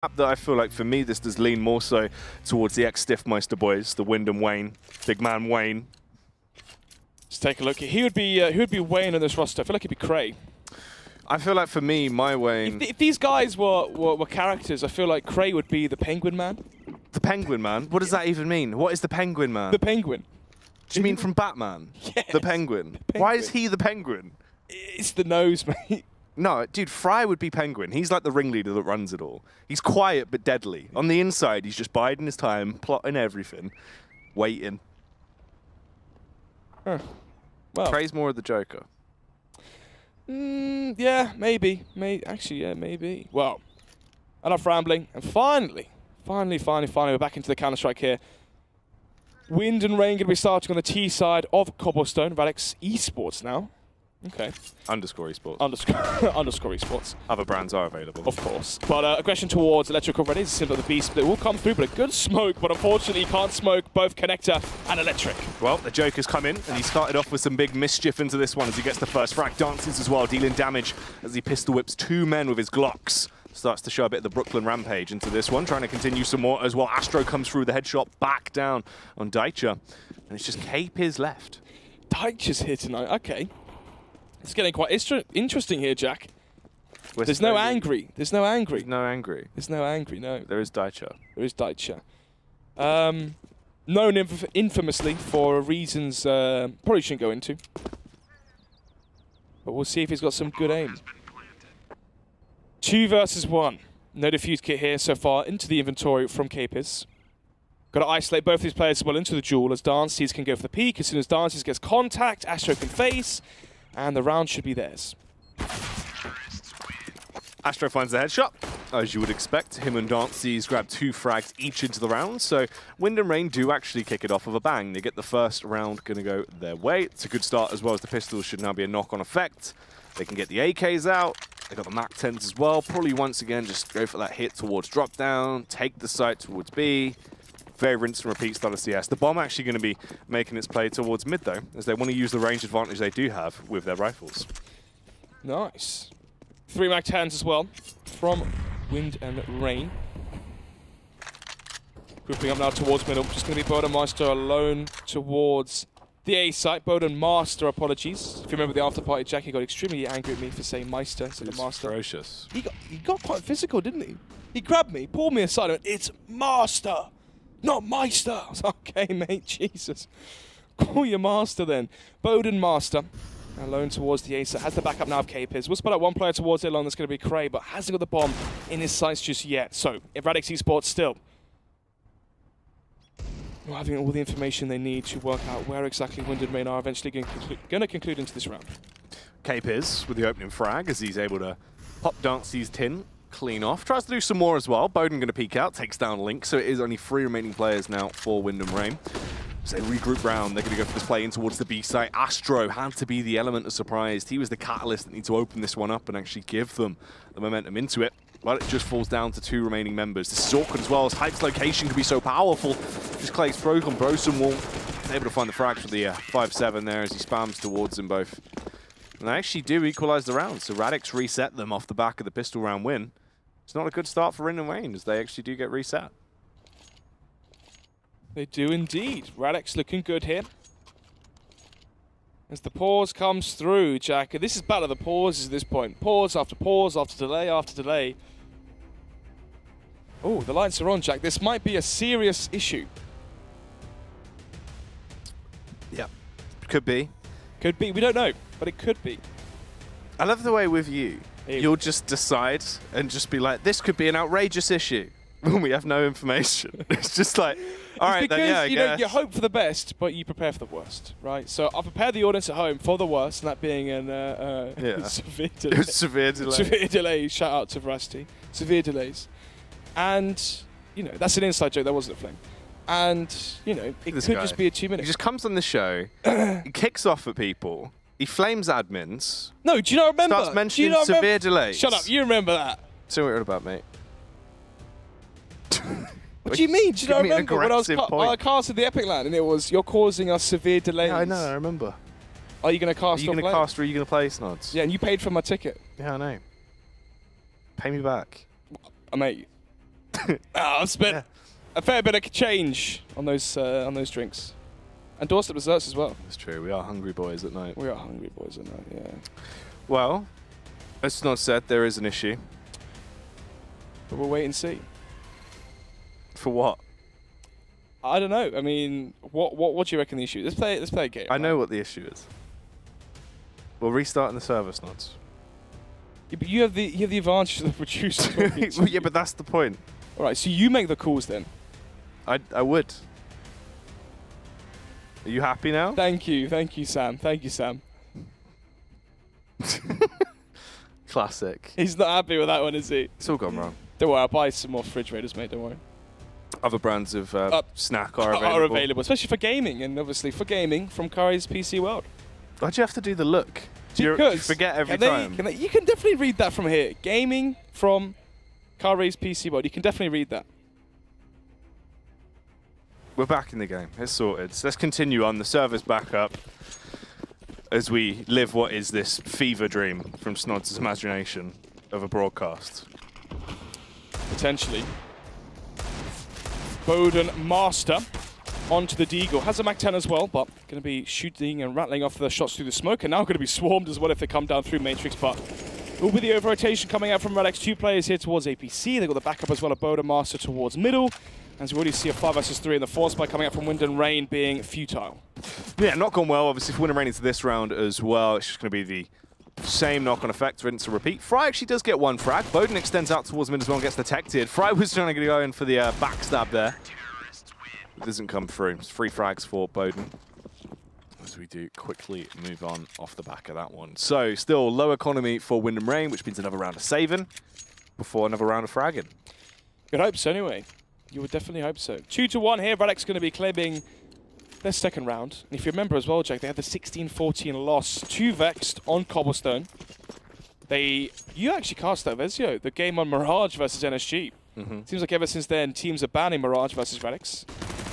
that I feel like for me this does lean more so towards the ex-Stiffmeister boys, the Wyndham Wayne, big man Wayne. Let's take a look. He would be Wayne on this roster. I feel like he'd be Cray. I feel like for me, my Wayne... If these guys were characters, I feel like Cray would be the Penguin Man. The Penguin Man? What does that even mean? What is the Penguin Man? The Penguin. Do you mean from Batman? Yes. The Penguin. Why is he the Penguin? It's the nose, mate. No, dude, Fry would be Penguin. He's like the ringleader that runs it all. He's quiet but deadly. On the inside, he's just biding his time, plotting everything, waiting. Huh. Well, Cray's more of the Joker. Yeah, maybe. Actually, yeah, maybe. Well, enough rambling. And finally, we're back into the Counter-Strike here. Wind and Rain going to be starting on the T side of Cobblestone. Radix Esports now. Okay. Underscore Esports. Underscore Esports. Other brands are available. Of course. But aggression towards Electric already is a symbol of the beast. But it will come through, but a good smoke. But unfortunately, you can't smoke both Connector and Electric. Well, the Joker's come in, and he started off with some big mischief into this one as he gets the first frag. Dances as well, dealing damage as he pistol whips two men with his Glocks. Starts to show a bit of the Brooklyn Rampage into this one, trying to continue some more as well. Astro comes through the headshot back down on Daicha. And it's just K-Piz left. Daicha's here tonight. Okay. It's getting quite interesting here, Jack. There's no angry. There's no angry. There's no angry. There's no angry, no. There is Daicha. There is Daicha. Known infamously for reasons probably shouldn't go into. But we'll see if he's got some good aim. 2 versus 1. No defuse kit here so far into the inventory from K-Piz. Got to isolate both these players as well into the duel as Dances can go for the peak. As soon as Dances gets contact, Astro can face. And the round should be theirs. Astro finds the headshot. As you would expect, him and Dances grab 2 frags each into the round. So Wind and Rain do actually kick it off with a bang. They get the first round going to go their way. It's a good start as well as the pistols should now be a knock-on effect. They can get the AKs out. They got the Mac 10s as well. Probably once again just go for that hit towards drop down, take the site towards B. Very rinse and repeat style of CS. The bomb actually going to be making its play towards mid though, as they want to use the range advantage they do have with their rifles. Nice. 3 Mac 10s as well from Wind and Rain. Grouping up now towards middle. Just going to be Bodenmeister alone towards the A site. Bodenmaster, apologies. If you remember the after party, Jackie got extremely angry at me for saying Meister instead of Master. Ferocious. He got quite physical, didn't he? He grabbed me, pulled me aside, and went, "It's Master, not Meister." I was like, okay, mate, Jesus. Call your Master then. Bodenmaster alone towards the A site. Has the backup now of K-Piz. We'll spot out one player towards it alone. That's going to be Cray, but hasn't got the bomb in his sights just yet. So, Radix Esports still not having all the information they need to work out where exactly Wind and Rain are eventually going to conclude into this round. K-Piz with the opening frag as he's able to pop Dancy's tin clean off. Tries to do some more as well. Bowden going to peek out, takes down Link, so it is only 3 remaining players now for Wind and Rain. So they regroup round, they're going to go for this play in towards the B site. Astro had to be the element of surprise. He was the catalyst that needs to open this one up and actually give them the momentum into it. But it just falls down to 2 remaining members. This is awkward as well, as Hype's location can be so powerful. Just Clay's broken, Brosen wall. Able to find the frag for the 5-7 there as he spams towards them both. And they actually do equalize the round, so Radix reset them off the back of the pistol round win. It's not a good start for Wind and Rain, as they actually do get reset. They do indeed. Radix looking good here. As the pause comes through, Jack. This is battle of the pauses at this point. Pause after delay after delay. Oh, the lights are on, Jack. This might be a serious issue. Yeah, could be. Could be. We don't know, but it could be. I love the way with you, you'll just decide and just be like, this could be an outrageous issue when we have no information. It's just like, all right, then, yeah, I guess. You hope for the best, but you prepare for the worst, right? So I prepared the audience at home for the worst, and that being an severe delay. Severe delay. Severe delay. Shout out to Veracity. Severe delays. And, you know, that's an inside joke. That wasn't a flame. And, you know, it could just be a 2 minutes. He just comes on the show, he kicks off at people, he flames admins. No, do you not remember? Starts mentioning severe delays. Shut up, you remember that. So what are you about, mate? What do you mean? Do you not remember when I casted the Epic Land and it was, you're causing us severe delays? Yeah, I know, I remember. Are you going to cast or Are you going to cast or are you going to play, Snods? Yeah, and you paid for my ticket. Yeah, I know. Pay me back. Mate, I've spent a fair bit of change on those drinks. And doorstep desserts as well. That's true. We are hungry boys at night. We are hungry boys at night, yeah. Well, as not said, there is an issue. But we'll wait and see. For what? I don't know. I mean, what do you reckon the issue is? Let's play a game. I know what the issue is. We're restarting the server, Snods. Yeah, but you have the advantage of the producer. Well, yeah, but that's the point. All right, so you make the calls then. I would. Are you happy now? Thank you, Sam. Thank you, Sam. Classic. He's not happy with that one, is he? It's all gone wrong. Don't worry, I'll buy some more refrigerators, mate. Don't worry. Other brands of snack are available. Especially for gaming, and obviously for gaming from Curry's PC World. Why'd you have to do the look? You forget every time. You can definitely read that from here. Gaming from Curry's PC World. You can definitely read that. We're back in the game. It's sorted. So let's continue on. The server's back up as we live what is this fever dream from Snods' imagination of a broadcast. Potentially. Bowden Master onto the Deagle. Has a Mac 10 as well, but going to be shooting and rattling off the shots through the smoke, and now going to be swarmed as well if they come down through Matrix, but it will be the over-rotation coming out from Radix. 2 players here towards APC. They've got the backup as well of Bowden Master towards middle. As we already see a 5 versus 3 in the force by coming out from Wind and Rain being futile. Yeah, not gone well, obviously, for Wind and Rain into this round as well. It's just going to be the same knock-on effect, rinse and repeat. Fry actually does get 1 frag. Bowden extends out towards mid as well and gets detected. Fry was trying to go in for the backstab there. It doesn't come through. It's 3 frags for Bowden. As we do quickly move on off the back of that one. So, still low economy for Wind and Rain, which means another round of saving before another round of fragging. You'd hope so anyway. You would definitely hope so. 2-1 here. Radix going to be claiming their second round. And if you remember as well, Jack, they had the 16-14 loss to Vexed on Cobblestone. You actually cast that Vezio, the game on Mirage versus NSG. Seems like ever since then, teams are banning Mirage versus Radix.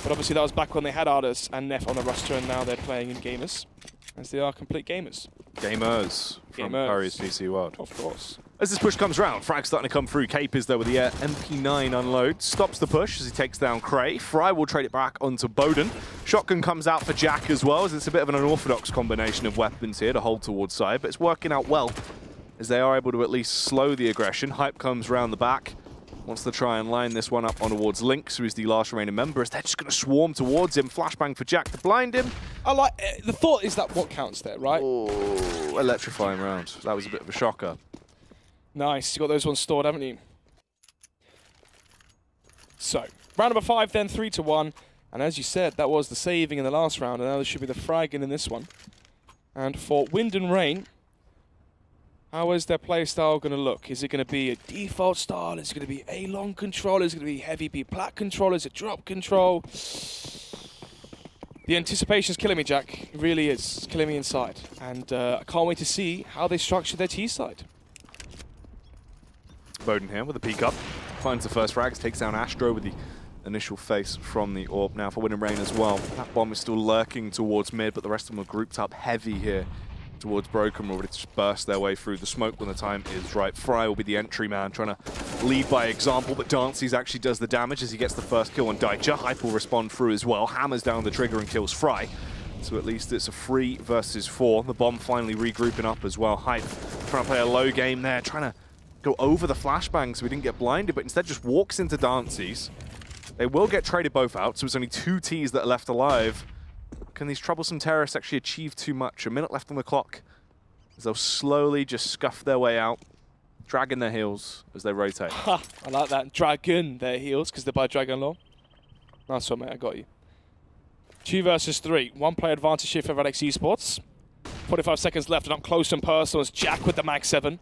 But obviously that was back when they had Artis and Neff on the roster, and now they're playing in Gamers, as they are complete gamers. Gamers from Curry's PC World. Of course. As this push comes round, Frag's starting to come through. Cape is there with the MP9 unload. Stops the push as he takes down Cray. Fry will trade it back onto Bowden. Shotgun comes out for Jack as well, as it's a bit of an unorthodox combination of weapons here to hold towards side, but it's working out well as they are able to at least slow the aggression. Hype comes round the back. Wants to try and line this one up on towards Lynx, who is the last remaining member, as they're just going to swarm towards him. Flashbang for Jack to blind him. I like the thought is that what counts there, right? Oh, electrifying round. That was a bit of a shocker. Nice. You got those ones stored, haven't you? So, round number 5 then, 3-1. And as you said, that was the saving in the last round, and now there should be the fragging in this one. And for Wind and Rain, how is their play style going to look? Is it going to be a default style? Is it going to be A-long control? Is it going to be heavy B-plat control? Is it drop control? The anticipation is killing me, Jack. It really is. It's killing me inside. And I can't wait to see how they structure their T-side. Bowden here with a peek up. Finds the first frags, takes down Astro with the initial face from the orb. Now for Wind and Rain as well. That bomb is still lurking towards mid, but the rest of them are grouped up heavy here towards Broken, ready to just burst their way through the smoke when the time is right. Fry will be the entry man, trying to lead by example, but Dances actually does the damage as he gets the first kill on Daicha. Hype will respond through as well, hammers down the trigger and kills Fry. So at least it's a 3 versus 4. The bomb finally regrouping up as well. Hype trying to play a low game there, trying to go over the flashbang so we didn't get blinded, but instead just walks into Dances. They will get traded both out, so it's only 2 Ts that are left alive. Can these troublesome terrorists actually achieve too much? A minute left on the clock as they'll slowly just scuff their way out, dragging their heels as they rotate. Ha! I like that. Dragon their heels, because they're by Dragon Law. Nice one, mate. I got you. 2 versus 3. 1 player advantage here for Radix Esports. 45 seconds left and up close and personal as Jack with the Mag 7.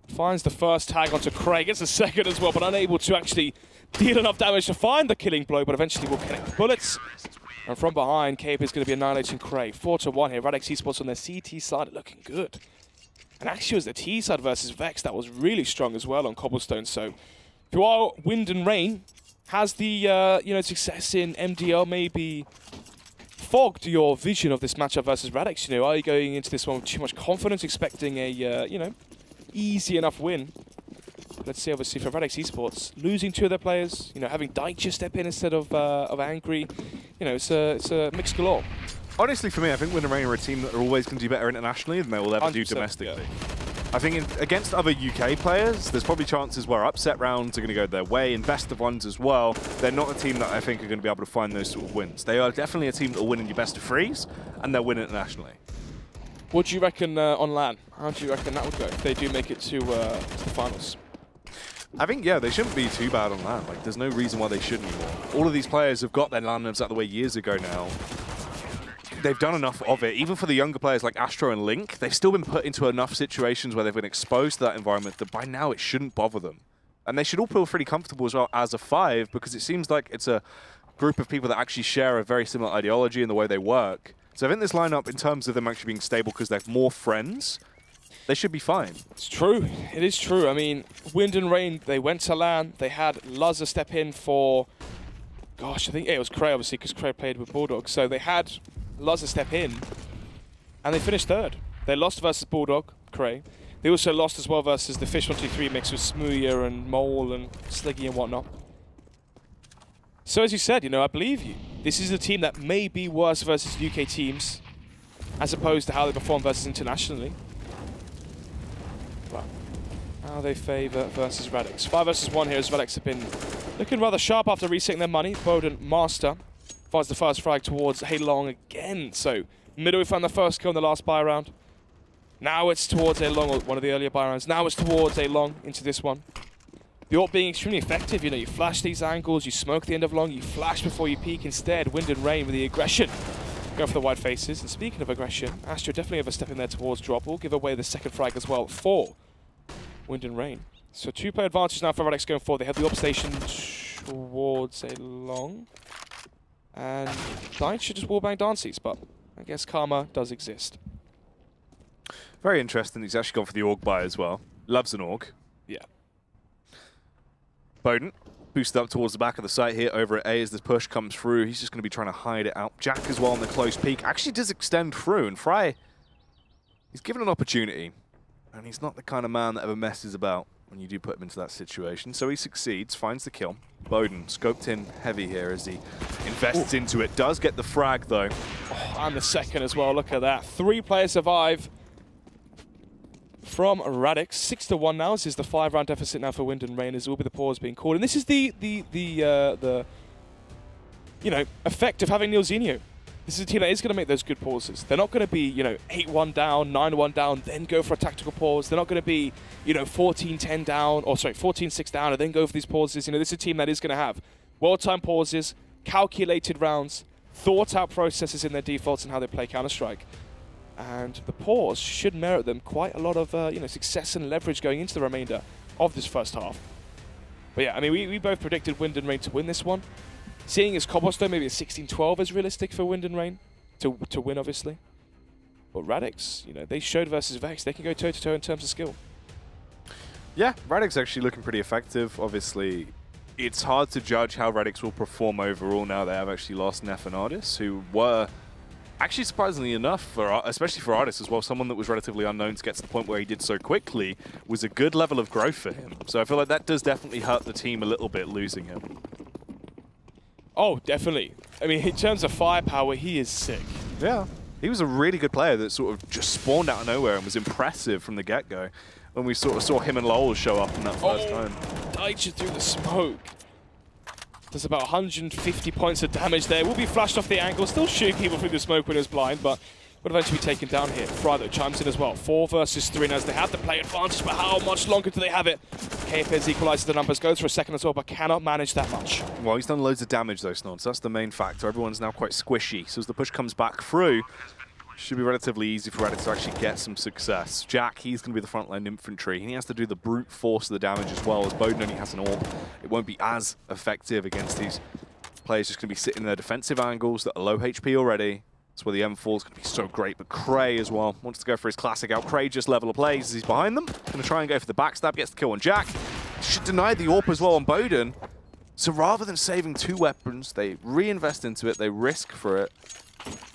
Finds the first tag onto Craig. Gets the second as well, but unable to actually deal enough damage to find the killing blow, but eventually will connect the bullets. And from behind, Cape is going to be annihilating Craig. 4-1 here. Radix Esports on their CT side looking good. And actually it was the T side versus Vex that was really strong as well on Cobblestone. So, while Wind and Rain has the success in MDL maybe fogged your vision of this matchup versus Radix, are you going into this one with too much confidence, expecting a, easy enough win? let's see, obviously, for Radix Esports, losing 2 of their players, you know, having Daichi step in instead of Angry, you know, it's a mix galore. Honestly, for me, I think Wyndham Rain are a team that are always going to do better internationally than they will ever do domestically. Yeah. I think against other UK players, there's probably chances where upset rounds are going to go their way, and best of ones as well. They're not a team that I think are going to be able to find those sort of wins. They are definitely a team that will win in your best of 3s, and they'll win internationally. What do you reckon on LAN? How do you reckon that would go if they do make it to the finals? I think, yeah, they shouldn't be too bad on LAN. Like, there's no reason why they shouldn't anymore. All of these players have got their LAN lives out of the way years ago now. They've done enough of it. Even for the younger players like Astro and Link, they've still been put into enough situations where they've been exposed to that environment that by now it shouldn't bother them. And they should all feel pretty comfortable as well as a 5, because it seems like it's a group of people that actually share a very similar ideology in the way they work. So I think this lineup, in terms of them actually being stable because they have more friends, they should be fine. It's true. It is true. I mean, Wind and Rain, they went to LAN. They had Luzza step in for, gosh, I think it was Cray, obviously, because Cray played with Bulldog. So they had Luzza step in, and they finished 3rd. They lost versus Bulldog, Cray. They also lost as well versus the Fish 123 mix with Smooya and Mole and Sliggy and whatnot. So as you said, you know, I believe you. This is a team that may be worse versus UK teams as opposed to how they perform versus internationally. But how they favour versus Radix. 5 versus 1 here as Radix have been looking rather sharp after resetting their money. Bowden Master finds the first frag towards Heilong again. So middle, we found the first kill in the last buy round. Now it's towards Heilong, or one of the earlier buy rounds. Now it's towards Heilong into this one. The AWP being extremely effective, you know, you flash these angles, you smoke the end of long, you flash before you peek instead. Wind and Rain with the aggression. Go for the wide faces. And speaking of aggression, Astro definitely overstepping there towards drop. Will give away the second frag as well for Wind and Rain. So 2-player advantage now for Radix going forward. They have the AWP station towards Heilong. And Dyne should just wallbang Dances, but I guess karma does exist. Very interesting. He's actually gone for the AUG buy as well. Loves an AUG. Yeah. Bowden boosted up towards the back of the site here over at A as this push comes through. He's just going to be trying to hide it out. Jack as well on the close peek. Actually does extend through, and Fry, he's given an opportunity. And he's not the kind of man that ever messes about when you do put him into that situation. So he succeeds, finds the kill. Bowden scoped in heavy here as he invests into it. Does get the frag though. Oh, and the second as well, look at that. 3 players survive from Radix. 6-1 now. This is the 5-round deficit now for Wind and Rain, as will be the pause being called. And this is the you know, effect of having Neil Zinho. This is a team that is going to make those good pauses. They're not going to be, you know, 8-1 down, 9-1 down, then go for a tactical pause. They're not going to be, you know, 14-10 down, or sorry, 14-6 down, and then go for these pauses. You know, this is a team that is going to have well-timed pauses, calculated rounds, thought-out processes in their defaults and how they play Counter-Strike. And the pause should merit them quite a lot of, you know, success and leverage going into the remainder of this first half. But yeah, I mean, we both predicted Wind and Rain to win this one. Seeing as Cobblestone, maybe a 16-12 is realistic for Wind and Rain to win, obviously. But Radix, you know, they showed versus Vex, they can go toe-to-toe in terms of skill. Yeah, Radix actually looking pretty effective. Obviously, it's hard to judge how Radix will perform overall now they have actually lost Neff and Ardis, who were actually surprisingly enough, for especially for Ardis as well, someone that was relatively unknown to get to the point where he did so quickly, was a good level of growth for him. So I feel like that does definitely hurt the team a little bit, losing him. Oh, definitely. I mean, in terms of firepower, he is sick. Yeah. He was a really good player that sort of just spawned out of nowhere and was impressive from the get-go when we sort of saw him and Lowell show up in that first time. Daichi through the smoke. Does about 150 points of damage there. Will be flashed off the angle. Still shooting people through the smoke when he was blind, but would eventually be taken down here. Fry, though, chimes in as well. 4 versus 3 now as they have the play advantage, but how much longer do they have it? KFZ equalizes the numbers, goes for a second as well, but cannot manage that much. Well, he's done loads of damage, though, Snods. That's the main factor. Everyone's now quite squishy. So as the push comes back through, should be relatively easy for Radix to actually get some success. Jack, he's going to be the frontline infantry. He has to do the brute force of the damage as well, as Bowden only has an AWP. It won't be as effective against these players just going to be sitting in their defensive angles that are low HP already. That's where the M4 is going to be so great. But Cray as well wants to go for his classic outrageous level of plays as he's behind them. Going to try and go for the backstab, gets the kill on Jack. Should deny the AWP as well on Bowden. So rather than saving 2 weapons, they reinvest into it, they risk for it.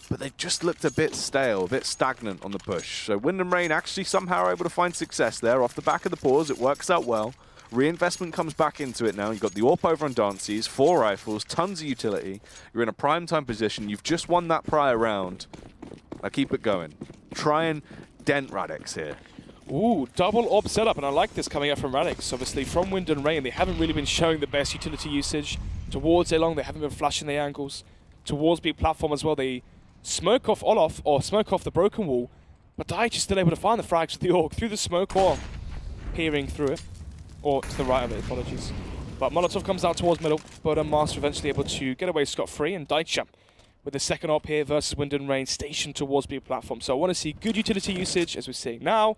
But they just looked a bit stale, a bit stagnant on the push. So Wind and Rain actually somehow are able to find success there off the back of the pause. It works out well. Reinvestment comes back into it now. You've got the AWP over on Dances, 4 rifles, tons of utility. You're in a prime time position. You've just won that prior round. Now keep it going. Try and dent Radix here. Ooh, double AWP setup, and I like this coming out from Radix. Obviously, from Wind and Rain, they haven't really been showing the best utility usage. Towards A long, they haven't been flashing the angles. Towards B platform as well, they smoke off Olaf, or smoke off the broken wall, but Deitch is still able to find the frags with the AUG through the smoke or peering through it. Or to the right of it, apologies. But Molotov comes out towards middle, but Master eventually able to get away scot-free, and Deitch with the second AWP here versus Wind and Rain stationed towards B platform. So I want to see good utility usage, as we're seeing now.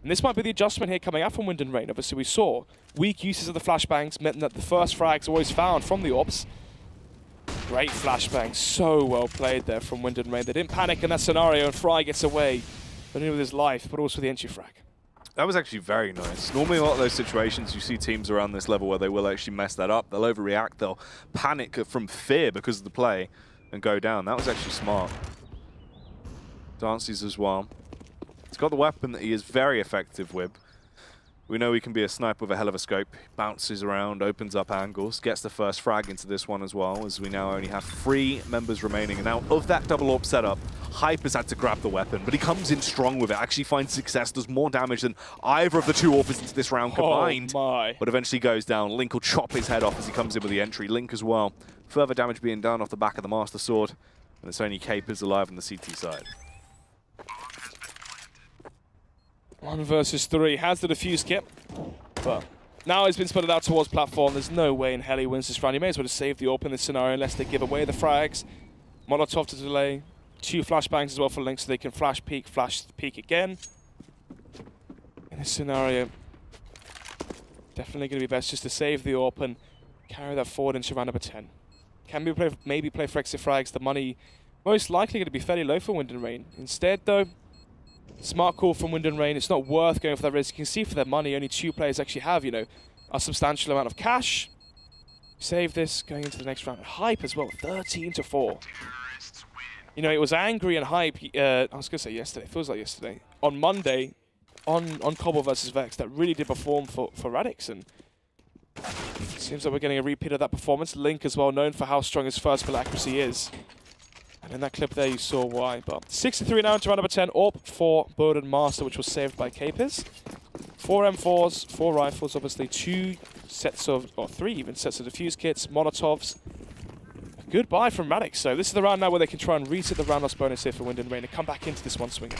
And this might be the adjustment here coming out from Wind and Rain. Obviously, we saw weak uses of the flashbangs meant that the first frags are always found from the AWPs. Great flashbang, so well played there from Wind and Rain. They didn't panic in that scenario, and Fry gets away, not only with his life, but also the entry frag. That was actually very nice. Normally, a lot of those situations, you see teams around this level where they will actually mess that up. They'll overreact, they'll panic from fear because of the play and go down. That was actually smart. Dances as well. He's got the weapon that he is very effective with. We know he can be a sniper with a hell of a scope. Bounces around, opens up angles, gets the first frag into this one as well, as we now only have 3 members remaining. And now, of that double AWP setup, Hype has had to grab the weapon, but he comes in strong with it, actually finds success, does more damage than either of the 2 AWPers into this round combined. Oh my. But eventually goes down. Link will chop his head off as he comes in with the entry. Link as well. Further damage being done off the back of the Master Sword. And it's only Capers alive on the CT side. 1 versus 3. Has the defuse kit, but now he's been spotted out towards platform. There's no way in hell he wins this round. He may as well just save the AWP in this scenario unless they give away the frags. Molotov to delay. 2 flashbangs as well for Link so they can flash peek again. In this scenario, definitely going to be best just to save the AWP and carry that forward into round number 10. Can we maybe play for exit frags? The money most likely going to be fairly low for Wind and Rain. Instead, though, smart call from Wind and Rain. It's not worth going for that risk. You can see for their money, only 2 players actually have, you know, a substantial amount of cash. Save this going into the next round. Hype as well, 13-4. You know, it was Angry and Hype, I was going to say yesterday, feels like yesterday, on Monday, on Cobble versus Vex, that really did perform for Radix, and it seems like we're getting a repeat of that performance. Link as well, known for how strong his first kill accuracy is. And in that clip there, you saw why. But 63 now into round number 10. AWP for Boden Master, which was saved by Capers. 4 M4s, 4 rifles, obviously 2 sets of, or 3 even sets of defuse kits, Molotovs. A good buy from Radix. So this is the round now where they can try and reset the round loss bonus here for Wind and Rain and come back into this one swinging.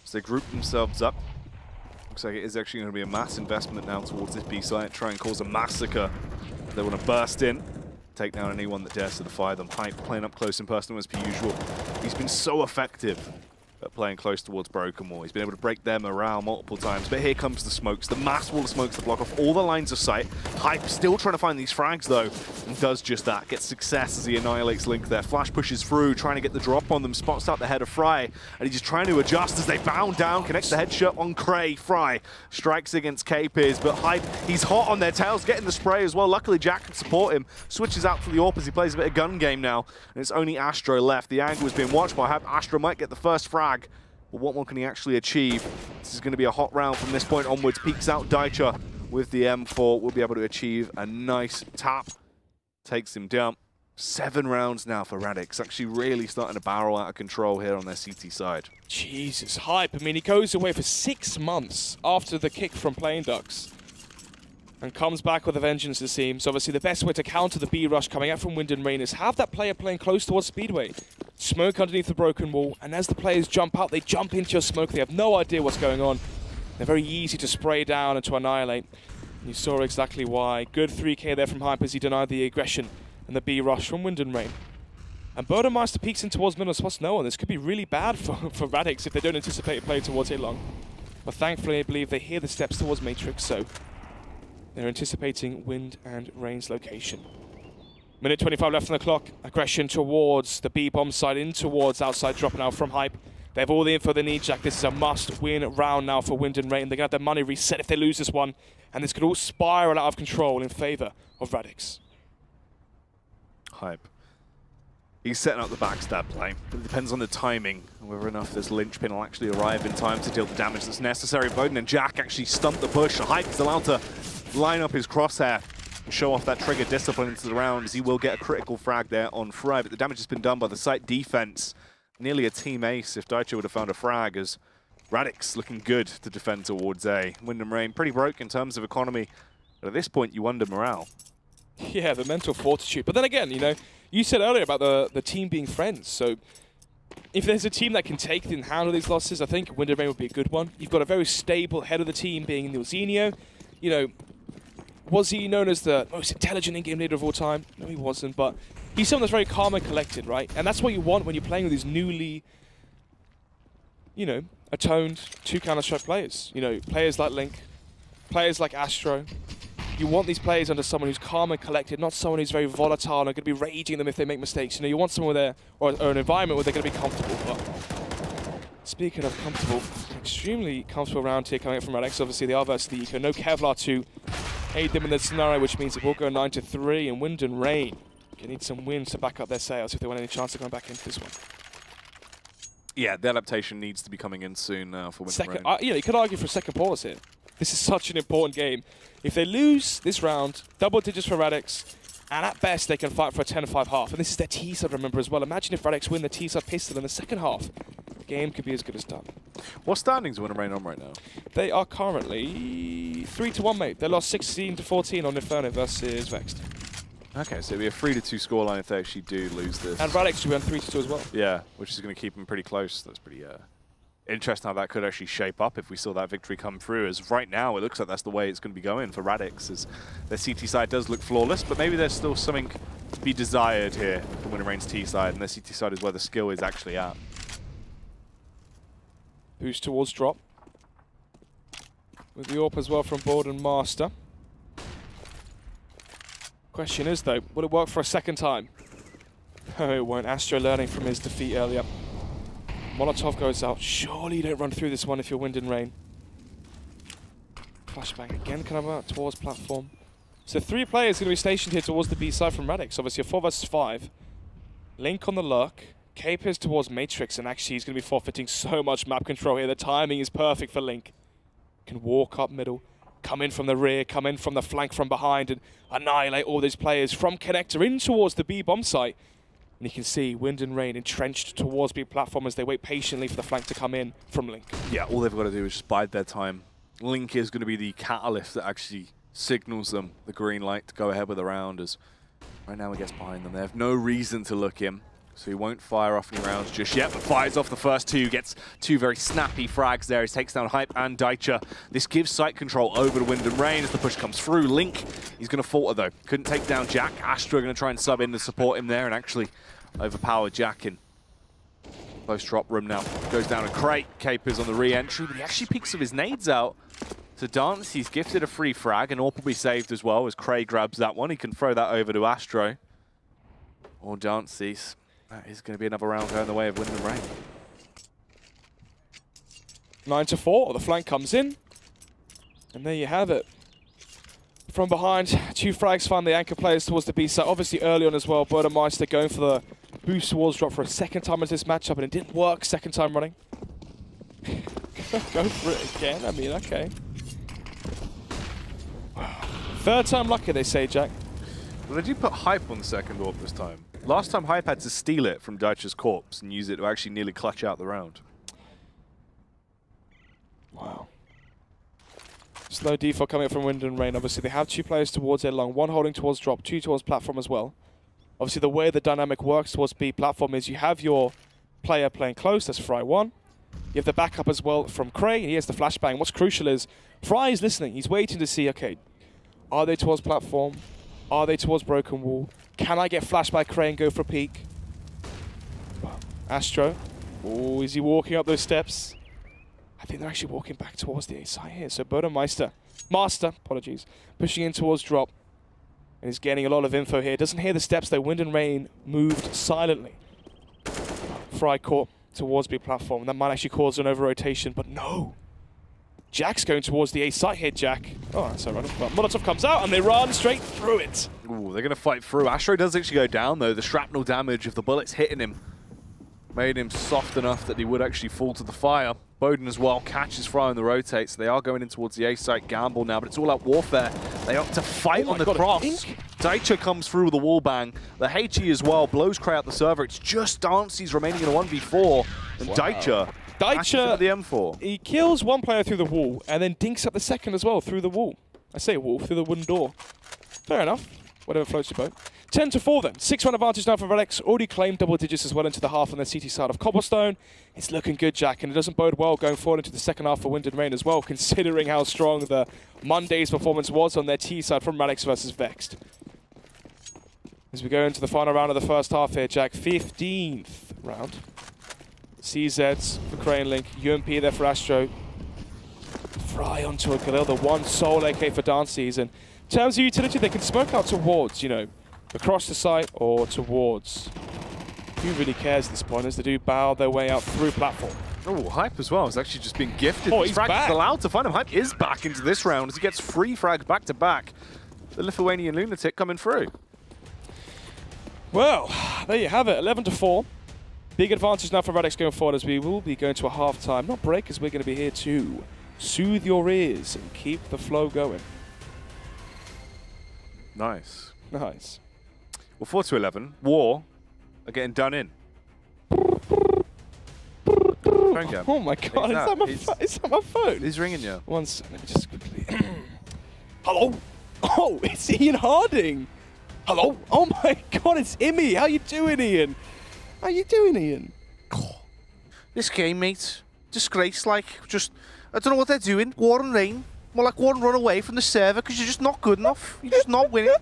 So they group themselves up. Looks like it is actually going to be a mass investment now towards this B site, try and cause a massacre. They want to burst in, take down anyone that dares to defy them. Hype playing up close and personal as per usual. He's been so effective at playing close towards Broken Wall. He's been able to break their morale multiple times, but here comes the smokes. The mass wall of smokes to block off all the lines of sight. Hype still trying to find these frags though, and does just that. Gets success as he annihilates Link there. Flash pushes through, trying to get the drop on them, spots out the head of Fry, and he's just trying to adjust as they bound down, connects the headshot on Cray. Fry strikes against Capers, but Hype, he's hot on their tails, getting the spray as well. Luckily Jack can support him, switches out for the AWP as he plays a bit of gun game now, and it's only Astro left. The angle is being watched by Hype. Astro might get the first frag. But what more can he actually achieve? This is going to be a hot round from this point onwards. Peeks out Daicha with the M4. Will be able to achieve a nice tap. Takes him down. 7 rounds now for Radix. Actually really starting to barrel out of control here on their CT side. Jesus, Hype. I mean, he goes away for 6 months after the kick from Playing Ducks. And comes back with a vengeance, it seems. Obviously, the best way to counter the B rush coming out from Wind and Rain is have that player playing close towards Speedway. Smoke underneath the broken wall, and as the players jump out, they jump into your smoke. They have no idea what's going on. They're very easy to spray down and to annihilate. And you saw exactly why. Good 3K there from Hype as he denied the aggression and the B rush from Wind and Rain. And Bodenmeister peeks in towards middle spots. No one. This could be really bad for Radix if they don't anticipate play towards A-Long. But thankfully, I believe they hear the steps towards Matrix, so they're anticipating Wind and Rain's location. Minute 25 left on the clock. Aggression towards the B-bomb side, in towards outside, dropping out from Hype. They have all the info they need, Jack. This is a must-win round now for Wind and Rain. They're going to have their money reset if they lose this one. And this could all spiral out of control in favor of Radix. Hype. He's setting up the backstab play, but it depends on the timing, whether enough this linchpin will actually arrive in time to deal the damage that's necessary. Boden and Jack actually stumped the push. Hype is allowed to line up his crosshair and show off that trigger discipline into the round, as he will get a critical frag there on Fry, but the damage has been done by the site defense. Nearly a team ace if Daichi would have found a frag, as Radix looking good to defend towards A. Wyndham Rain pretty broke in terms of economy, but at this point you wonder morale. Yeah, the mental fortitude. But then again, you know, you said earlier about the team being friends. So if there's a team that can take and handle these losses, I think Wyndham Rain would be a good one. You've got a very stable head of the team being Nilzinho. You know, was he known as the most intelligent in-game leader of all time? No, he wasn't. But he's someone that's very calm and collected, right? And that's what you want when you're playing with these newly, you know, atoned 2 Counter-Strike players. You know, players like Link, players like Astro. You want these players under someone who's calm and collected, not someone who's very volatile and going to be raging them if they make mistakes. You know, you want someone there, or an environment where they're going to be comfortable. But speaking of comfortable, extremely comfortable round here coming up from Radix. Obviously, they are versus the Eco. No Kevlar to aid them in this scenario, which means it will go 9-3. And Wyndham Rain going to need some wins to back up their sales if they want any chance of going back into this one. Yeah, the adaptation needs to be coming in soon now for Wyndham Rain. Yeah, you could argue for second pause here. This is such an important game. If they lose this round, double digits for Radix, and at best they can fight for a 10-5 half. And this is their T-side, remember, as well. Imagine if Radix win the T-side pistol in the second half. The game could be as good as done. What standings are Wyndham Rain on right now? They are currently 3-1, mate. They lost 16-14 on Inferno versus Vexed. Okay, so it'll be a 3-2 scoreline if they actually do lose this. And Radix will be on 3-2 as well. Yeah, which is going to keep them pretty close. That's pretty interesting how that could actually shape up if we saw that victory come through, as right now it looks like that's the way it's going to be going for Radix, as their CT side does look flawless, but maybe there's still something to be desired here from Wyndham Rain's T side, and their CT side is where the skill is actually at. Boost towards drop. With the AWP as well from Boden Master. Question is though, will it work for a second time? No, it won't. Astro learning from his defeat earlier. Molotov goes out. Surely you don't run through this one if you're Wyndham Rain. Flashbang again, kind of out towards platform. So 3 players going to be stationed here towards the B side from Radix. Obviously a 4 versus 5. Link on the lurk. Cape is towards Matrix, and actually he's going to be forfeiting so much map control here. The timing is perfect for Link. Can walk up middle, come in from the rear, come in from the flank from behind, and annihilate all these players from connector in towards the B bomb site. And you can see Wyndham Rain entrenched towards B platform as they wait patiently for the flank to come in from Link. Yeah, all they've got to do is just bide their time. Link is going to be the catalyst that actually signals them the green light to go ahead with the round, as right now he gets behind them. They have no reason to look in, so he won't fire off any rounds just yet, but fires off the first 2, gets 2 very snappy frags there. He takes down Hype and Daicha. This gives site control over to Wyndham Rain as the push comes through. Link, he's going to falter though. Couldn't take down Jack. Astra going to try and sub in to support him there and actually overpower Jack in close drop room now. Goes down a crate. Capers on the re-entry, but he actually peeks with his nades out to Dance. He's gifted a free frag, and AWP will be saved as well as Cray grabs that one. He can throw that over to Astro. Or Dance's. That is going to be another round going the way of Wyndham Rain. 9-4, the flank comes in. And there you have it. From behind, 2 frags find the anchor players towards the B side. Obviously early on as well, Meister going for the boost towards drop for a second time in this matchup, and it didn't work second time running. Go for it again, I mean, okay. Third time lucky, they say, Jack. Well, they do put Hype on the second AWP this time. Last time Hype had to steal it from Daicha's corpse and use it to actually nearly clutch out the round. Wow. Slow default coming up from Wyndham Rain. Obviously, they have 2 players towards A long, 1 holding towards drop, 2 towards platform as well. Obviously, the way the dynamic works towards B platform is you have your player playing close, that's Fry 1. You have the backup as well from Cray, and he has the flashbang. What's crucial is Fry is listening. He's waiting to see, okay, are they towards platform? Are they towards broken wall? Can I get flashed by Cray and go for a peek? Astro. Oh, is he walking up those steps? I think they're actually walking back towards the A side here. So Boden Master, apologies, pushing in towards drop. And he's getting a lot of info here. Doesn't hear the steps though. Wyndham Rain moved silently. Fry caught towards B platform. That might actually cause an over-rotation, but no. Jack's going towards the A site here, Jack. Oh, that's all right. But Molotov comes out and they run straight through it. Ooh, they're going to fight through. Astro does actually go down, though. The shrapnel damage of the bullets hitting him made him soft enough that he would actually fall to the fire. Boden as well catches Fry on the rotate, so they are going in towards the A site gamble now, but it's all out warfare. They opt to fight on the cross. Daicha comes through with a wall bang. The HE as well blows Cray out the server. It's just Dancy's remaining in a 1v4, and wow. Daicha the M4. He kills one player through the wall and then dinks up the second as well through the wall. I say wall, through the wooden door. Fair enough. Whatever floats your boat. 10-4 then. 6-1 advantage now for Radix. Already claimed double digits as well into the half on the CT side of Cobblestone. It's looking good, Jack, and it doesn't bode well going forward into the second half for Wind and Rain as well, considering how strong the Monday's performance was on their T side from Radix versus Vexed. As we go into the final round of the first half here, Jack, 15th round. CZs for Crane Link, UMP there for Astro. Fry onto a Galil, the one sole AK for Dance Season. In terms of utility, they can smoke out towards, you know, across the site or towards. Who really cares at this point as they do bow their way out through platform. Oh, Hype as well is actually just being gifted. Oh, he's back. Allowed to find him. Hype is back into this round as he gets 3 frags back to back. The Lithuanian lunatic coming through. Well, there you have it, 11-4. Big advantage now for Radix going forward as we will be going to a half-time. Not break, as we're going to be here to soothe your ears and keep the flow going. Nice. Nice. Well, 4-11. War are getting done in. Oh my god, is that my phone? He's ringing you. One second, let me just quickly... Hello? Oh, it's Ian Harding. Hello? Oh my god, it's Immy. How you doing, Ian? How you doing, Ian? This game, mate. Disgrace, like, just... I don't know what they're doing. War and Rain. More like war and run away from the server because you're just not good enough. You're just not winning.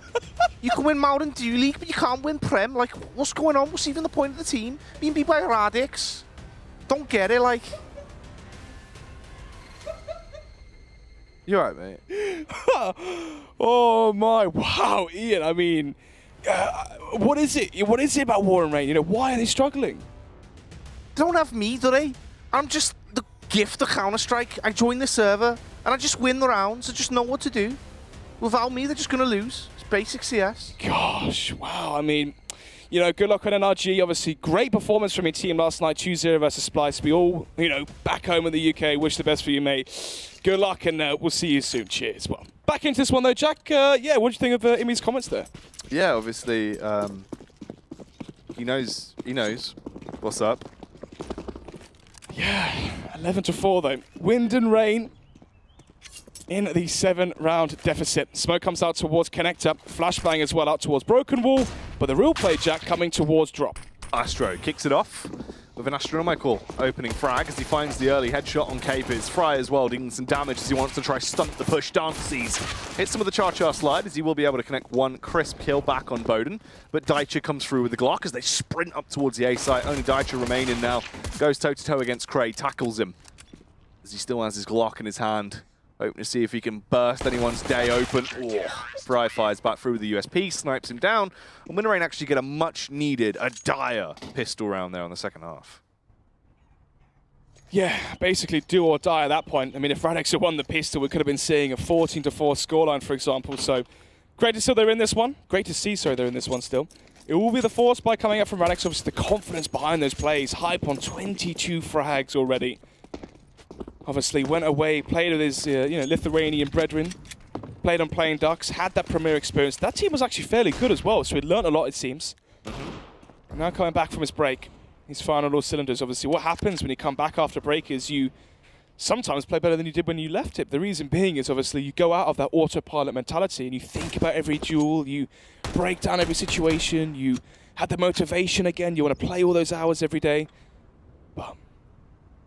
You can win Mountain Dew League, but you can't win Prem. Like, what's going on? What's even the point of the team? Being beat by Radix. Don't get it, like... You're right, mate. Oh my, wow, Ian, I mean... what is it? What is it about War and Rain? You know, why are they struggling? They don't have me, do they? I'm just the gift of Counter-Strike. I join the server, and I just win the rounds. I just know what to do. Without me, they're just going to lose. It's basic CS. Gosh, wow, I mean... You know, good luck on NRG. Obviously, great performance from your team last night, 2-0 versus Splice. We all, you know, back home in the UK, wish the best for you, mate. Good luck, and we'll see you soon. Cheers. Well, back into this one, though, Jack. Yeah, what do you think of Imi's comments there? Yeah, obviously, he knows what's up. Yeah, 11-4, though. Wind and Rain in the 7-round deficit. Smoke comes out towards Connector. Flashbang as well out towards Broken Wall. But the real play, Jack, coming towards Drop. Astro kicks it off with an astronomical opening frag as he finds the early headshot on Capers. Fry as well, dealing some damage as he wants to try stunt the push. Dances hits some of the Char slide as he will be able to connect one crisp kill back on Boden. But Daicha comes through with the Glock as they sprint up towards the A site. Only Daicha remaining now. Goes toe-to-toe against Cray, tackles him as he still has his Glock in his hand. Hoping to see if he can burst anyone's day open. Oh, Fry fires back through the USP, snipes him down. And Wind and Rain actually get a much-needed, a dire pistol round there on the second half. Yeah, basically do or die at that point. I mean, if Radix had won the pistol, we could have been seeing a 14-4 scoreline, for example. So, great to see they're in this one. Great to see, sorry, they're in this one still. It will be the force by coming up from Radix. Obviously, the confidence behind those plays. Hype on 22 frags already. Obviously went away, played with his Lithuanian brethren, played on Playing Ducks, had that Premier experience. That team was actually fairly good as well, so he learned a lot, it seems. Now coming back from his break, he's firing on all cylinders. Obviously, what happens when you come back after break is you sometimes play better than you did when you left it. The reason being is obviously you go out of that autopilot mentality and you think about every duel, you break down every situation, you have the motivation again, you want to play all those hours every day. But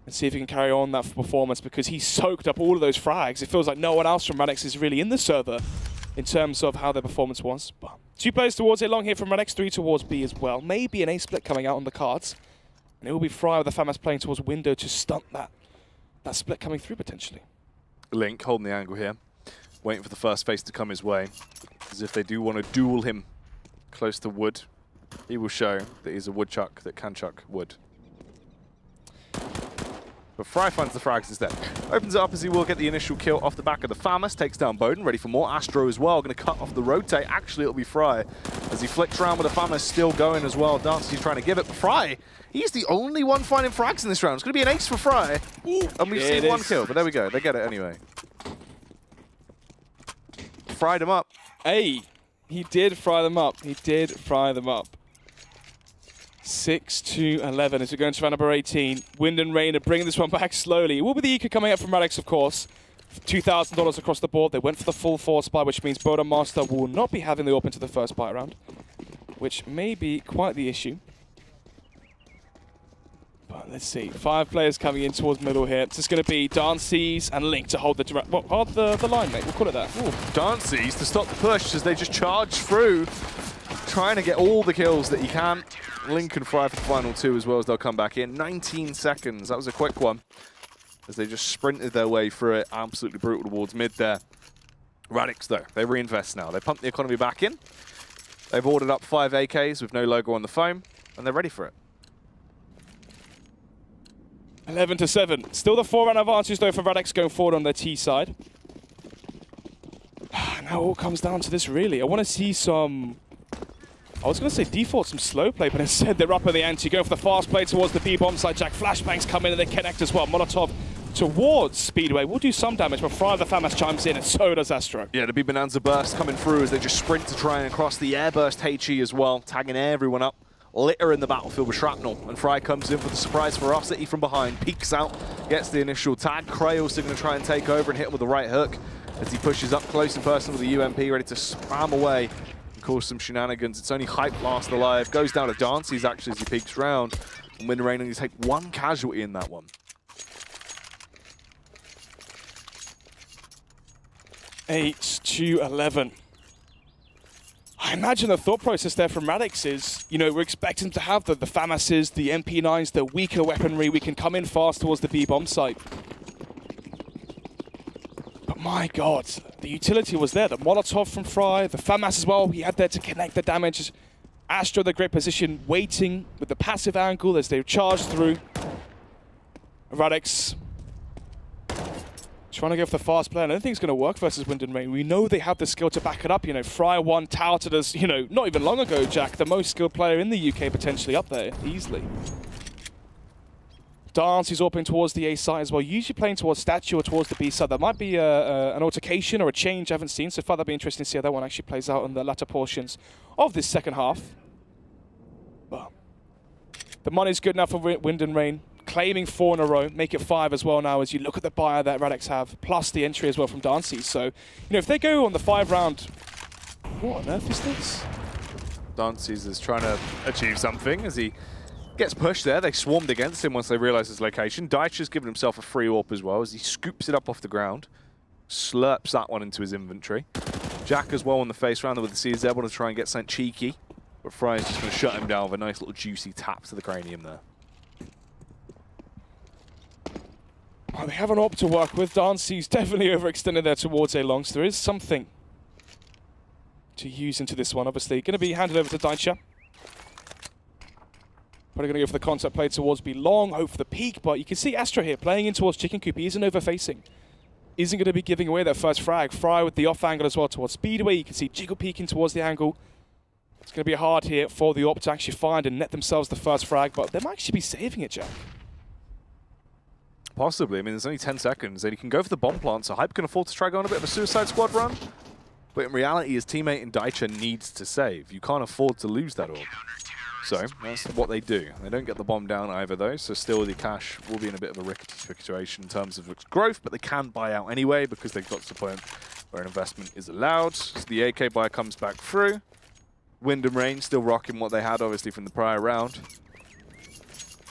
and see if he can carry on that performance because he soaked up all of those frags. It feels like no one else from Radix is really in the server in terms of how their performance was. But 2 players towards A long here from Radix, 3 towards B as well. Maybe an A split coming out on the cards. And it will be Fry with the FAMAS playing towards window to stunt that split coming through potentially. Link holding the angle here, waiting for the first face to come his way. As if they do want to duel him close to wood, he will show that he's a woodchuck that can chuck wood. But Fry finds the frags instead. Opens it up as he will get the initial kill off the back of the Famas. Takes down Boden, ready for more. Astro as well, going to cut off the rotate. Actually, it'll be Fry as he flicks around with the Famas still going as well. Darcy's trying to give it, but Fry, he's the only one finding frags in this round. It's going to be an ace for Fry. And we've seen one kill, but there we go. They get it anyway. Fried him up. Hey, he did fry them up. He did fry them up. 6-11 as we go into round number 18. Wind and Rain are bringing this one back slowly. It will be the eco coming up from Radix, of course. $2,000 across the board. They went for the full force buy, which means Boda Master will not be having the open to the first buy round, which may be quite the issue. But let's see. 5 players coming in towards middle here. It's just going to be Dances and Link to hold the hold the line, mate. We'll call it that. Dances to stop the push as they just charge through, trying to get all the kills that he can. Link and Fry for the final 2 as well as they'll come back in. 19 seconds. That was a quick one as they just sprinted their way through it. Absolutely brutal towards mid there. Radix, though, they reinvest now. They pump the economy back in. They've ordered up 5 AKs with no logo on the foam, and they're ready for it. 11-7. Still the 4-round advantage, though, for Radix going forward on their T side. Now it all comes down to this, really. I want to see some... I was going to say default, some slow play, but instead they're up at the ante. Going for the fast play towards the B-bomb side. Jack flashbangs come in and they connect as well. Molotov towards Speedway will do some damage, but Fry the Famas chimes in, and so does Astro. Yeah, the B-Bonanza burst coming through as they just sprint to try and cross the air burst HE as well, tagging everyone up. Litter in the battlefield with shrapnel, and Fry comes in for the surprise ferocity from behind, peeks out, gets the initial tag. Cray also going to try and take over and hit him with the right hook as he pushes up close and personal with the UMP, ready to spam away. Cause some shenanigans. It's only Hype last alive. Goes down to Dances actually as he peeks round. And Wind and Rain only take 1 casualty in that one. 8-11. I imagine the thought process there from Radix is, you know, we're expecting to have the FAMASs, the MP9s, the weaker weaponry. We can come in fast towards the B-bomb site. My God, the utility was there. The Molotov from Fry, the FAMAS as well, he had there to connect the damage. Astro, the great position, waiting with the passive angle as they charge through. Radix trying to go for the fast play. I don't think it's going to work versus Wind and Rain. We know they have the skill to back it up. You know, Fry won, touted as, you know, not even long ago, Jack, the most skilled player in the UK potentially up there, easily. Dance, he's opening towards the A side as well, usually playing towards Statue or towards the B side. There might be an altercation or a change I haven't seen so far. That'll be interesting to see how that one actually plays out in the latter portions of this second half. But the money's good enough for Wind and Rain, claiming 4 in a row, make it 5 as well now as you look at the buyer that Radix have, plus the entry as well from Dancy. So, you know, if they go on the 5-round, what on earth is this? Dancy's is trying to achieve something as he gets pushed there. They swarmed against him once they realized his location. Daicha's given himself a free AWP as well as he scoops it up off the ground, slurps that one into his inventory. Jack as well on the face round with the CZ, able to try and get sent cheeky, but Fry's just going to shut him down with a nice little juicy tap to the cranium there. Oh, they have an AWP to work with. Dancy's definitely overextended there towards A long, so there is something to use into this one. Obviously, going to be handed over to Daicha. Probably going to go for the concept play towards B long, hope for the peak, but you can see Astro here playing in towards Chicken Coop. He isn't overfacing. Isn't going to be giving away that first frag. Fry with the off angle as well towards Speedway. You can see Jiggle peeking towards the angle. It's going to be hard here for the AWP to actually find and net themselves the first frag, but they might actually be saving it, Jack. Possibly. I mean, there's only 10 seconds, and he can go for the bomb plant, so Hype can afford to try going a bit of a Suicide Squad run. But in reality, his teammate in Daicha needs to save. You can't afford to lose that AWP. So that's what they do. They don't get the bomb down either, though, so still the cash will be in a bit of a rickety situation in terms of its growth, but they can buy out anyway because they've got to the point where an investment is allowed. So the AK buy comes back through. Wind and Rain still rocking what they had, obviously, from the prior round.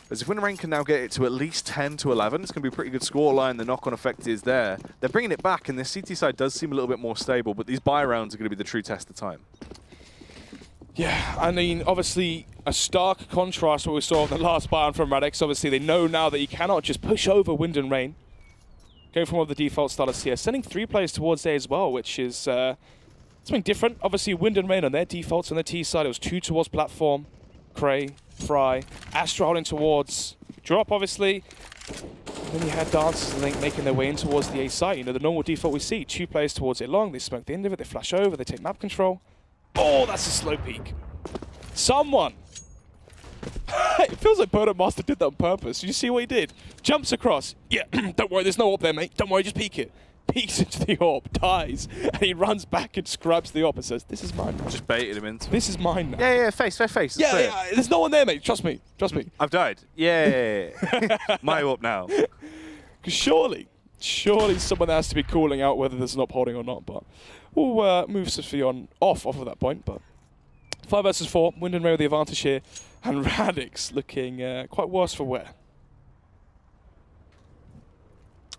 As if Wind and Rain can now get it to at least 10 to 11, it's going to be a pretty good scoreline. The knock-on effect is there. They're bringing it back, and this CT side does seem a little bit more stable, but these buy rounds are going to be the true test of time. Yeah, I mean, obviously, a stark contrast to what we saw in the last buy from Radix. Obviously, they know now that you cannot just push over Wind and Rain. Going from one of the default starters here, sending 3 players towards A as well, which is something different. Obviously, Wind and Rain on their defaults on the T side, it was 2 towards platform, Cray, Fry, Astro holding towards drop, obviously. And then you had Dancers and Link making their way in towards the A site. You know, the normal default we see, 2 players towards it long, they smoke the end of it, they flash over, they take map control. Oh, that's a slow peek. Someone! It feels like Master did that on purpose. Did you see what he did? Jumps across. Yeah, don't worry, there's no AWP there, mate. Don't worry, just peek it. Peeks into the AWP, dies, and he runs back and scrubs the AWP and says, this is mine now. Just baited him into. This is mine now. Yeah, face. Yeah, there's no one there, mate. Trust me. I've died. Yeah. My AWP now. Because surely someone has to be calling out whether there's an AWP holding or not, but we'll move Sophion off of that point, but 5 versus 4, Wind and Rain with the advantage here, and Radix looking quite worse for wear.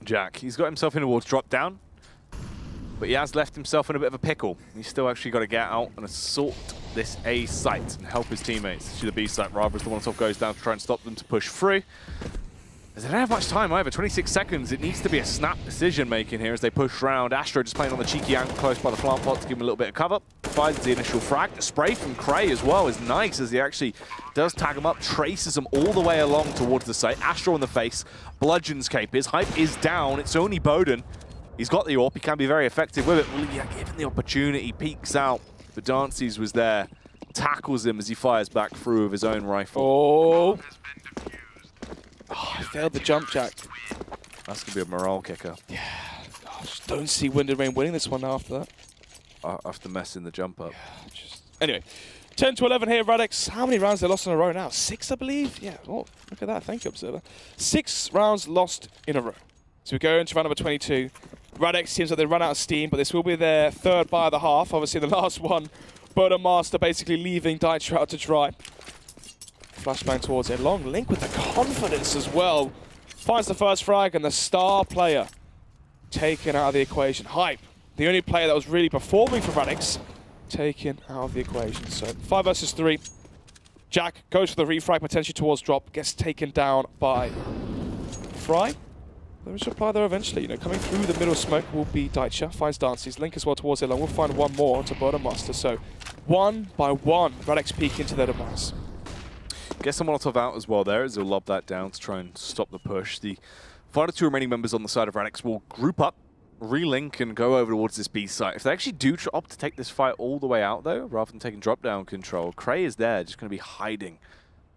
Jack, he's got himself in towards drop down, but he has left himself in a bit of a pickle. He's still actually got to get out and assault this A site and help his teammates to the B site, rather as the Molotov goes down to try and stop them to push through. As they don't have much time either, 26 seconds. It needs to be a snap decision making here as they push round. Astro just playing on the cheeky angle close by the plant pot to give him a little bit of cover. Finds the initial frag. The spray from Cray as well is nice as he actually does tag him up, traces him all the way along towards the site. Astro in the face, bludgeons Capers. Hype is down. It's only Bowden. He's got the AWP. He can be very effective with it. Well, yeah, given the opportunity, peeks out. But Dances was there, tackles him as he fires back through with his own rifle. Oh, I failed the jump, Jack. That's going to be a morale kicker. Yeah. Gosh, don't see Wind and Rain winning this one after that. After messing the jump up. Yeah, anyway, 10 to 11 here, Radix. How many rounds they lost in a row now? 6, I believe? Yeah, oh, look at that. Thank you, Observer. 6 rounds lost in a row. So we go into round number 22. Radix seems like they run out of steam, but this will be their 3rd buy of the half. Obviously, the last one, Master basically leaving Dieter out to dry. Flashbang towards it. Long Link with the confidence as well. Finds the first frag and the star player taken out of the equation. Hype, the only player that was really performing for Radix, taken out of the equation. So 5 versus 3. Jack goes for the refrag potentially towards drop, gets taken down by Fry. There is a reply there eventually. You know, coming through the middle smoke will be Daicha. Finds Dances. Link as well towards it. Long. We'll find one more onto Master. So 1 by 1, Radix peek into their demise. Gets the Molotov out as well there, as he'll lob that down to try and stop the push. The final 2 remaining members on the side of Radix will group up, relink, and go over towards this B site. If they actually do opt to take this fight all the way out, though, rather than taking drop-down control, Cray is there, just going to be hiding,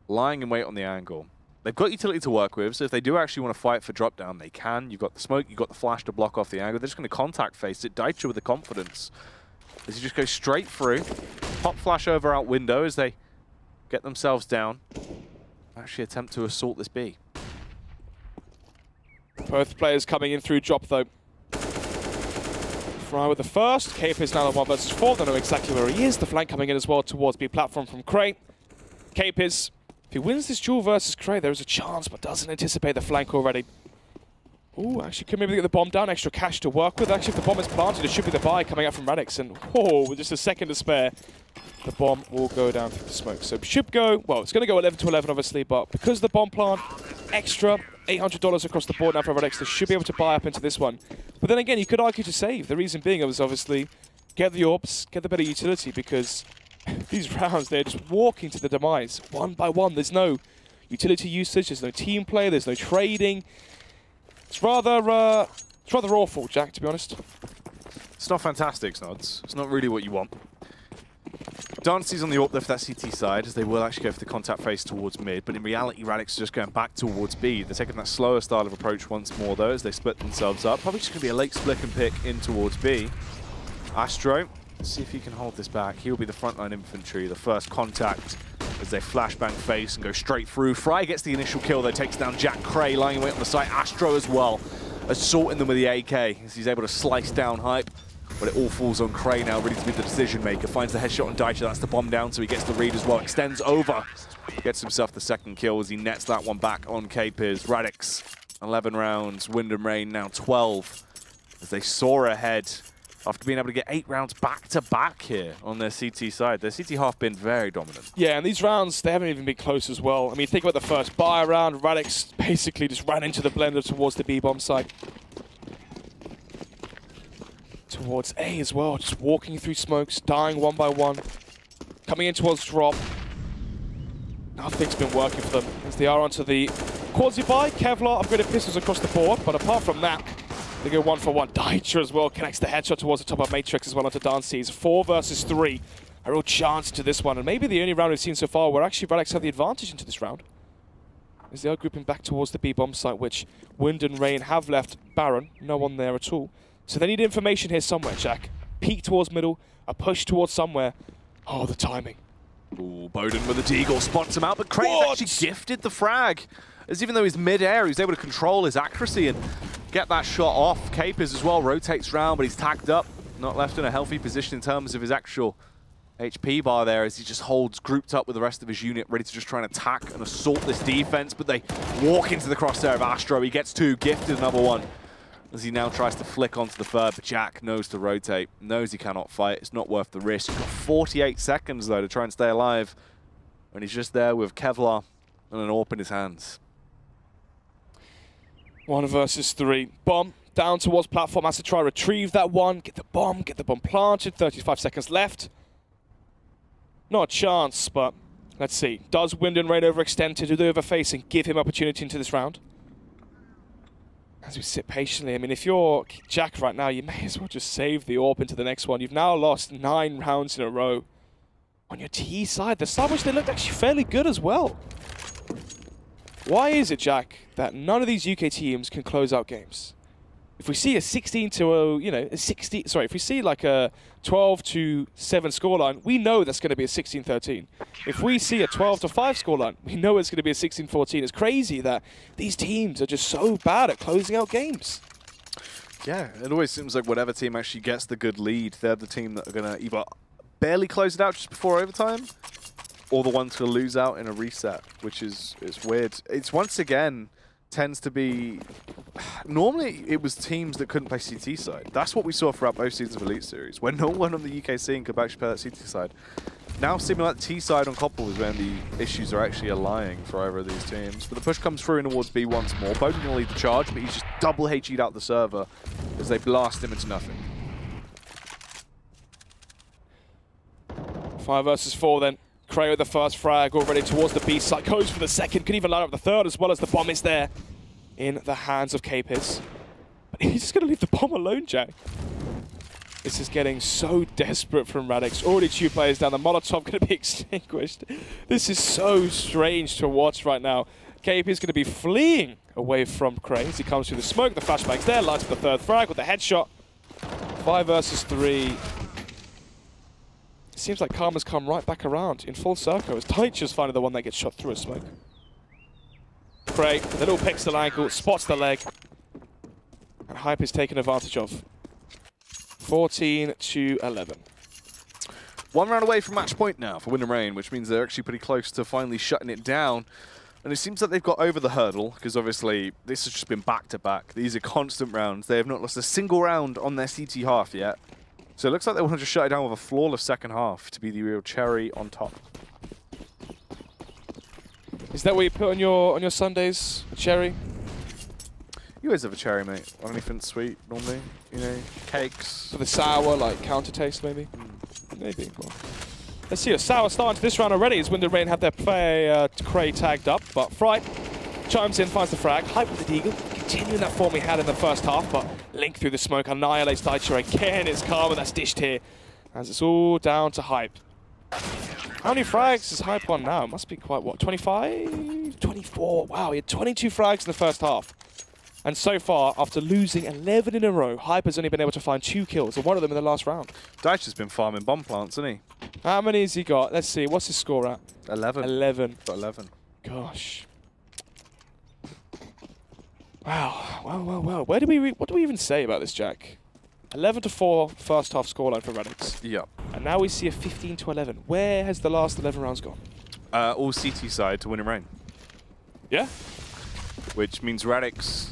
lying in wait on the angle. They've got utility to work with, so if they do actually want to fight for drop-down, they can. You've got the smoke, you've got the flash to block off the angle. They're just going to contact face it. Daicha with the confidence, as he just goes straight through. Pop flash over out window as they get themselves down. Actually attempt to assault this B. Both players coming in through drop though. Fry with the first. Capers now the 1 versus 4. They know exactly where he is. The flank coming in as well towards B platform from Cray. Capers, if he wins this duel versus Cray, there is a chance, but doesn't anticipate the flank already. Ooh, actually could maybe get the bomb down. Extra cash to work with. Actually, if the bomb is planted, it should be the buy coming out from Radix. And whoa, with just a second to spare, the bomb will go down through the smoke. So it should go, well, it's going to go 11 to 11, obviously, but because the bomb plant, extra $800 across the board now for Radix, they should be able to buy up into this one. But then again, you could argue to save. The reason being was obviously get the AWPs, get the better utility, because these rounds, they're just walking to the demise. 1 by 1, there's no utility usage, there's no team play, there's no trading. It's rather awful, Jack, to be honest. It's not fantastic, Snods. It's not really what you want. Dancy's on the AWP there for that CT side, as they will actually go for the contact face towards mid, but in reality, Radix is just going back towards B. They're taking that slower style of approach once more, though, as they split themselves up. Probably just going to be a late split and pick in towards B. Astro, let's see if he can hold this back. He'll be the frontline infantry, the first contact, as they flashbang face and go straight through. Fry gets the initial kill, though, takes down Jack Cray, lying away on the site. Astro as well, assaulting them with the AK, as he's able to slice down Hype. But it all falls on Cray now, ready to be the decision maker. Finds the headshot on Daicha, that's the bomb down, so he gets the read as well. Extends over, gets himself the second kill as he nets that one back on Capers. Radix, 11 rounds, Wind and Rain now 12. As they soar ahead after being able to get 8 rounds back-to-back here on their CT side. Their CT half been very dominant. Yeah, and these rounds, they haven't even been close as well. I mean, think about the first buy round. Radix basically just ran into the blender towards the B-bomb side. Towards A as well, just walking through smokes, dying 1 by 1. Coming in towards drop. Nothing's been working for them as they are onto the Quasi buy, Kevlar, upgraded pistols across the board, but apart from that, they go 1 for 1. Dycha as well connects the headshot towards the top of Matrix as well onto Dances. 4 versus 3. A real chance to this one, and maybe the only round we've seen so far where actually Radix have the advantage into this round. As they are grouping back towards the B-bomb site, which Wind and Rain have left barren. No one there at all. So they need information here somewhere, Jack. Peek towards middle, a push towards somewhere. Oh, the timing. Ooh, Bowden with a deagle spots him out, but Crane's actually gifted the frag. As even though he's mid-air, he's able to control his accuracy and get that shot off. Capers as well rotates round, but he's tagged up. Not left in a healthy position in terms of his actual HP bar there, as he just holds grouped up with the rest of his unit, ready to just try and attack and assault this defense, but they walk into the crosshair of Astro. He gets 2, gifted another one, as he now tries to flick onto the third, but Jack knows to rotate, knows he cannot fight. It's not worth the risk. He's got 48 seconds, though, to try and stay alive, and he's just there with Kevlar and an AWP in his hands. 1 versus 3. Bomb down towards platform, has to try retrieve that one, get the bomb planted, 35 seconds left. Not a chance, but let's see. Does Wind and Rain overextend to do the overface and give him opportunity into this round? As we sit patiently, I mean, if you're Jack right now, you may as well just save the AWP into the next one. You've now lost 9 rounds in a row. On your T side, the side which they looked actually fairly good as well. Why is it, Jack, that none of these UK teams can close out games? If we see a 16 to, you know, if we see like a 12 to 7 scoreline, we know that's going to be a 16-13. If we see a 12 to 5 scoreline, we know it's going to be a 16-14. It's crazy that these teams are just so bad at closing out games. Yeah, it always seems like whatever team actually gets the good lead, they're the team that are going to either barely close it out just before overtime, or the ones to lose out in a reset, which is weird. It's once again tends to be... Normally, it was teams that couldn't play CT side. That's what we saw throughout both seasons of Elite Series, when no one on the UK scene could actually play that CT side. Now, seeming like the T side on Koppel is when the issues are actually allying for either of these teams. But the push comes through in towards B once more. Bowden will lead the charge, but he's just double HE'd out the server as they blast him into nothing. 5 versus 4 then. Cray with the first frag already towards the B side. Goes for the second. Could even line up the third as well, as the bomb is there in the hands of Capers. But he's just going to leave the bomb alone, Jack. This is getting so desperate from Radix. Already 2 players down. The Molotov going to be extinguished. This is so strange to watch right now. Capers going to be fleeing away from Cray as he comes through the smoke. The flashbang's there. Lights up the third frag with the headshot. 5 versus 3. It seems like Karma's come right back around in full circle as Dycha's finally the one that gets shot through a smoke. Craig, the little pixel angle, spots the leg. And Hype is taken advantage of. 14 to 11. 1 round away from match point now for Wind and Rain, which means they're actually pretty close to finally shutting it down. And it seems like they've got over the hurdle, because obviously this has just been back-to-back. These are constant rounds. They have not lost a single round on their CT half yet. So it looks like they want to just shut it down with a flawless second half to be the real cherry on top. Is that what you put on your Sundays? A cherry? You always have a cherry, mate. On anything sweet, normally. You know, cakes. For the sour, like, counter taste, maybe? Maybe. Well, let's see, a sour start into this round already as Wind and Rain have their player Cray tagged up, but Fright chimes in, finds the frag. Hype with the deagle, continuing that form we had in the first half, but Link through the smoke annihilates Dycha again. It's Karma that's dished here, as it's all down to Hype. How many frags is Hype on now? It must be quite, what, 25? 24. Wow, he had 22 frags in the first half. And so far, after losing 11 in a row, Hype has only been able to find 2 kills, and one of them in the last round. Dycha's been farming bomb plants, hasn't he? How many has he got? Let's see, what's his score at? 11. 11. Got 11. Gosh. Wow, well. What do we even say about this, Jack? 11 to 4 first half scoreline for Radix. Yeah. And now we see a 15 to 11. Where has the last 11 rounds gone? All CT side to Wind and Rain. Yeah? Which means Radix...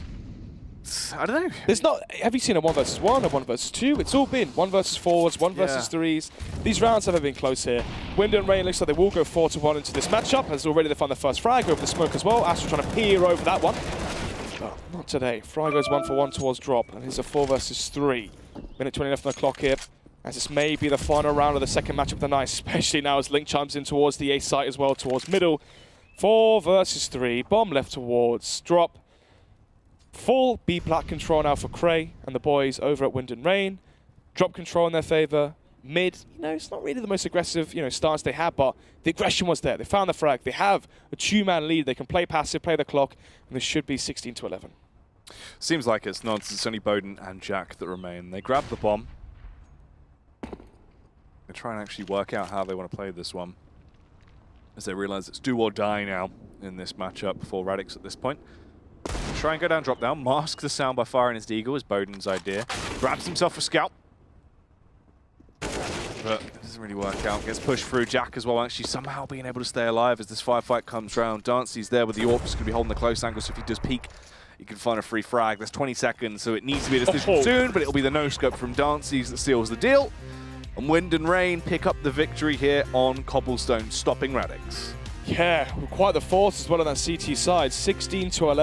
I don't know. There's not... Have you seen a 1 versus 1, a 1 versus 2? It's all been 1 versus 4s, 1 versus 3s. These rounds haven't been close here. Wind and Rain looks like they will go 4 to 1 into this matchup, as already they found the first frag over the smoke as well. Astro trying to peer over that one. But not today. Fry goes 1 for 1 towards drop, and here's a 4 versus 3. Minute 20 left on the clock here, as this may be the final round of the second matchup of the night, especially now as Link chimes in towards the A site as well, towards middle. 4 versus 3. Bomb left towards drop. Full B-plat control now for Cray and the boys over at Wind and Rain. Drop control in their favor. Mid, it's not really the most aggressive, stance they had, but the aggression was there. They found the frag. They have a 2-man lead. They can play passive, play the clock, and this should be 16-11. Seems like it's nonsense. It's only Bowden and Jack that remain. They grab the bomb. They try and actually work out how they want to play this one, as they realize it's do or die now in this matchup for Radix at this point. Try and go down, drop down, mask the sound by firing his Deagle is Bowden's idea. Grabs himself a scout. But it doesn't really work out. Gets pushed through. Jack as well, actually somehow being able to stay alive as this firefight comes round. Dancy's there with the AWP, just going to be holding the close angle, so if he does peek, he can find a free frag. There's 20 seconds, so it needs to be a decision soon, but it'll be the no-scope from Dancy's that seals the deal. And Wind and Rain pick up the victory here on Cobblestone, stopping Radix. Yeah, quite the force as well on that CT side. 16-11.